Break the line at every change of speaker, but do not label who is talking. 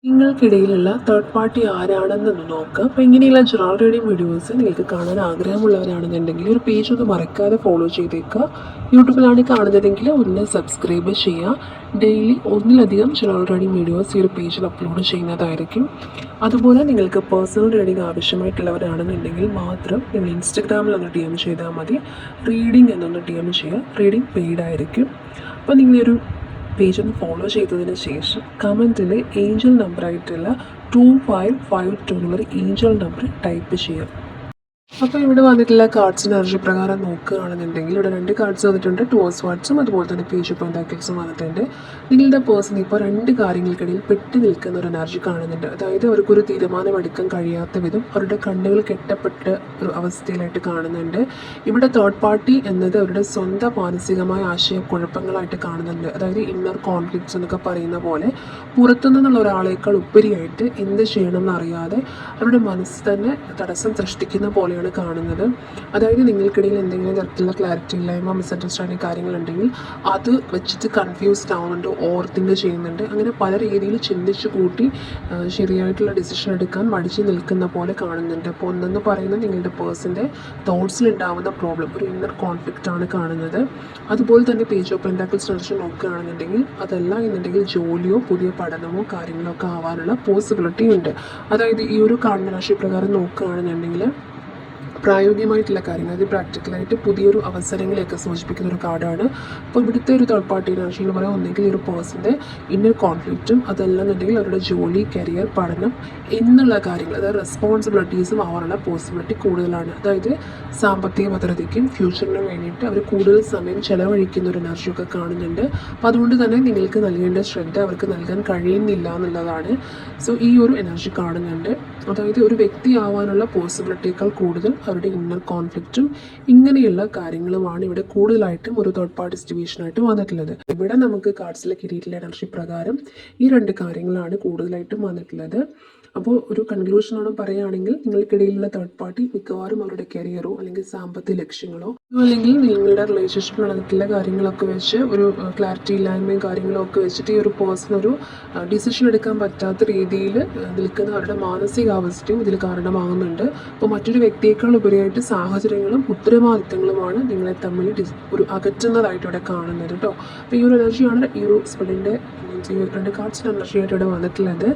നിങ്ങൾക്കിടയിലുള്ള third party ആരാണെന്നൊന്ന് നോക്കുക. അപ്പോൾ ഇങ്ങനെയുള്ള ജനറൽ റീഡിംഗ് വീഡിയോസ് നിങ്ങൾക്ക് കാണാൻ ആഗ്രഹമുള്ളവരാണെന്നുണ്ടെങ്കിൽ ഒരു പേജ് ഒന്ന് മറക്കാതെ ഫോളോ ചെയ്തേക്കുക. യൂട്യൂബിലാണ് കാണുന്നതെങ്കിൽ ഒന്ന് സബ്സ്ക്രൈബ് ചെയ്യുക. ഡെയിലി ഒന്നിലധികം ജനറൽ റീഡിംഗ് വീഡിയോസ് ഈ ഒരു പേജിൽ അപ്ലോഡ് ചെയ്യുന്നതായിരിക്കും. അതുപോലെ നിങ്ങൾക്ക് പേഴ്സണൽ റീഡിംഗ് ആവശ്യമായിട്ടുള്ളവരാണെന്നുണ്ടെങ്കിൽ മാത്രം നിങ്ങൾ ഇൻസ്റ്റഗ്രാമിൽ ഒന്ന് DM ചെയ്താൽ മതി. റീഡിംഗ് എന്നൊന്ന് DM ചെയ്യുക. റീഡിംഗ് പെയ്ഡ് ആയിരിക്കും. അപ്പോൾ നിങ്ങളൊരു പേജ് ഒന്ന് ഫോളോ ചെയ്തതിന് ശേഷം കമൻറ്റിൽ ഏഞ്ചൽ നമ്പറായിട്ടുള്ള 2552 എന്നുള്ളൊരു ഏഞ്ചൽ നമ്പർ ടൈപ്പ് ചെയ്യുക. അപ്പോൾ ഇവിടെ വന്നിട്ടുള്ള കാർഡ്സിൻ്റെ എനർജി പ്രകാരം നോക്കുകയാണെന്നുണ്ടെങ്കിൽ ഇവിടെ 2 കാർഡ്സ് വന്നിട്ടുണ്ട്. ടോസ് വാർഡ്സും അതുപോലെ തന്നെ പേജ് ഓഫ് പെന്റാക്കിൾസും വന്നിട്ടുണ്ട്. നിങ്ങളുടെ പേഴ്സൺ ഇപ്പോൾ 2 കാര്യങ്ങൾക്കിടയിൽ പെട്ട് നിൽക്കുന്ന ഒരു എനർജി കാണുന്നുണ്ട്. അതായത് അവർക്കൊരു തീരുമാനം എടുക്കാൻ കഴിയാത്ത വിധം അവരുടെ കണ്ണുകൾ കെട്ടപ്പെട്ട ഒരു അവസ്ഥയിലായിട്ട് കാണുന്നുണ്ട്. ഇവിടെ തേർഡ് പാർട്ടി എന്നത് അവരുടെ സ്വന്തം മാനസികമായ ആശയക്കുഴപ്പങ്ങളായിട്ട് കാണുന്നുണ്ട്. അതായത് ഇന്നർ കോൺഫ്ലിക്ട്സ് എന്നൊക്കെ പറയുന്ന പോലെ പുറത്തുനിന്നുള്ള ഒരാളേക്കാൾ ഉപരിയായിട്ട് എന്ത് ചെയ്യണം എന്നറിയാതെ അവരുടെ മനസ്സ് തന്നെ തടസ്സം സൃഷ്ടിക്കുന്ന പോലെയാണ് കാണുന്നത്. അതായത് നിങ്ങൾക്കിടയിൽ എന്തെങ്കിലും തരത്തിലുള്ള ക്ലാരിറ്റി ഇല്ലായ്മ, മിസ്അണ്ടർസ്റ്റാൻഡിങ് കാര്യങ്ങളുണ്ടെങ്കിൽ അത് വെച്ചിട്ട് കൺഫ്യൂസ്ഡ് ആവുന്നുണ്ട്, ഓവർ തിങ്ക് ചെയ്യുന്നുണ്ട്. അങ്ങനെ പല രീതിയിൽ ചിന്തിച്ച് കൂട്ടി ശരിയായിട്ടുള്ള ഡിസിഷൻ എടുക്കാൻ മടിച്ച് നിൽക്കുന്ന പോലെ കാണുന്നുണ്ട്. അപ്പോൾ ഒന്നെന്ന് പറയുന്നത് നിങ്ങളുടെ പേഴ്സൻ്റെ തോട്ട്സിലുണ്ടാവുന്ന പ്രോബ്ലം, ഒരു ഇന്നർ കോൺഫ്ലിക്റ്റ് ആണ് കാണുന്നത്. അതുപോലെ തന്നെ പേജ് ഓഫ് പെന്റാക്കിൾസ് എനർജി നോക്കുകയാണെന്നുണ്ടെങ്കിൽ അതല്ല എന്നുണ്ടെങ്കിൽ ജോലിയോ പുതിയ പഠനമോ കാര്യങ്ങളോ ഒക്കെ ആവാനുള്ള പോസിബിലിറ്റി ഉണ്ട്. അതായത് ഈ ഒരു കാണുന്ന രാശി പ്രകാരം നോക്കുകയാണെന്നുണ്ടെങ്കിൽ പ്രായോഗികമായിട്ടുള്ള കാര്യങ്ങൾ, അത് പ്രാക്ടിക്കലായിട്ട് പുതിയൊരു അവസരങ്ങളെയൊക്കെ സൂചിപ്പിക്കുന്ന ഒരു കാർഡാണ്. അപ്പോൾ ഇവിടുത്തെ ഒരു തേർഡ് പാർട്ടി എനർജി എന്ന് പറയാൻ ഒന്നെങ്കിൽ ഒരു പേഴ്സൻ്റെ ഇന്നർ കോൺഫ്ലിക്റ്റും അതല്ലെന്നുണ്ടെങ്കിൽ അവരുടെ ജോലി, കരിയർ, പഠനം എന്നുള്ള കാര്യങ്ങൾ, അതായത് റെസ്പോൺസിബിലിറ്റീസും ആവാനുള്ള പോസിബിലിറ്റി കൂടുതലാണ്. അതായത് സാമ്പത്തിക ഭദ്രതയ്ക്കും ഫ്യൂച്ചറിനും വേണ്ടിയിട്ട് അവർ കൂടുതൽ സമയം ചെലവഴിക്കുന്ന ഒരു എനർജിയൊക്കെ കാണുന്നുണ്ട്. അപ്പോൾ അതുകൊണ്ട് തന്നെ നിങ്ങൾക്ക് നൽകേണ്ട ശ്രദ്ധ അവർക്ക് നൽകാൻ കഴിയുന്നില്ല എന്നുള്ളതാണ്. സോ ഈ ഒരു എനർജി കാണുന്നുണ്ട്. അതായത് ഒരു വ്യക്തി ആവാനുള്ള പോസിബിലിറ്റിയേക്കാൾ കൂടുതൽ അവരുടെ ഇന്നർ കോൺഫ്ലിക്റ്റും ഇങ്ങനെയുള്ള കാര്യങ്ങളുമാണ് ഇവിടെ കൂടുതലായിട്ടും ഒരു തേർഡ് പാർട്ടി സിറ്റുവേഷനായിട്ട് വന്നിട്ടുള്ളത്. ഇവിടെ നമുക്ക് കാർഡ്സിലെ കിരീറ്റിലെ എനർജി പ്രകാരം ഈ 2 കാര്യങ്ങളാണ് കൂടുതലായിട്ടും വന്നിട്ടുള്ളത്. അപ്പോൾ ഒരു കൺക്ലൂഷനോട് പറയുകയാണെങ്കിൽ നിങ്ങൾക്കിടയിലുള്ള തേർഡ് പാർട്ടി മിക്കവാറും അവരുടെ കരിയറോ അല്ലെങ്കിൽ സാമ്പത്തിക ലക്ഷ്യങ്ങളോ അല്ലെങ്കിൽ നിങ്ങളുടെ റിലേഷൻഷിപ്പിൽ നടന്നിട്ടുള്ള കാര്യങ്ങളൊക്കെ വെച്ച് ഒരു ക്ലാരിറ്റി ഇല്ലായ്മയും കാര്യങ്ങളും ഒക്കെ വെച്ചിട്ട് ഈ ഒരു പേഴ്സൺ ഒരു ഡിസിഷൻ എടുക്കാൻ പറ്റാത്ത രീതിയിൽ നിൽക്കുന്ന അവരുടെ മാനസികാവസ്ഥയും ഇതിൽ കാരണമാകുന്നുണ്ട്. അപ്പോൾ മറ്റൊരു വ്യക്തിയേക്കാൾ ഉപരിയായിട്ട് സാഹചര്യങ്ങളും ഉത്തരവാദിത്തങ്ങളുമാണ് നിങ്ങളെ തമ്മിൽ ഒരു അകറ്റുന്നതായിട്ട് ഇവിടെ കാണുന്നത് കേട്ടോ. അപ്പോൾ ഈ ഒരു എനർജിയാണ് ഈ ഒരു സ്പെഡിൻ്റെ 2 കാർഡ്സിൻ്റെ എനർജിയായിട്ട് ഇവിടെ വന്നിട്ടുള്ളത്.